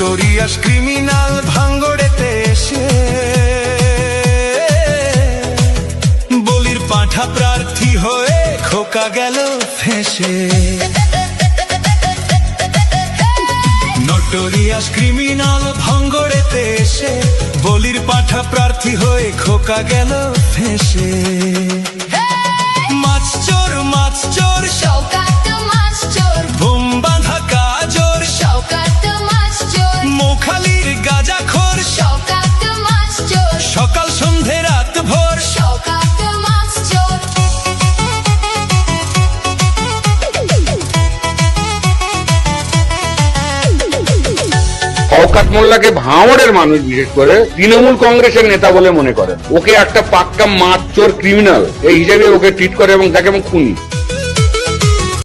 Notorious criminal ভাঙ্গড়েতে এসে বলির পাঁঠা প্রার্থী হয়ে খোকা গেল ফেঁসে। নোটোরিয়াস ক্রিমিনাল ভাঙ্গড়েতে এসে বলির পাঁঠা প্রার্থী হয়ে খোকা গেল ফেঁসে। মাছ চোর শওকত মাছ চোর, ঘুম বাঁধা কাজর শওকত মাছ চোর, মোখালির গাঁজাখোর শওকত মাছ চোর, সকাল সন্ধে রাত ভোর শওকত মাছ চোর। শওকত মোল্লাকে ভাঙড়ের মানুষ বিশেষ করে তৃণমূল কংগ্রেসের নেতা বলে মনে করেন। ওকে একটা পাক্কা মাছ চোর ক্রিমিনাল এই হিসেবে ওকে ট্রিট করে এবং তাকে খুনি।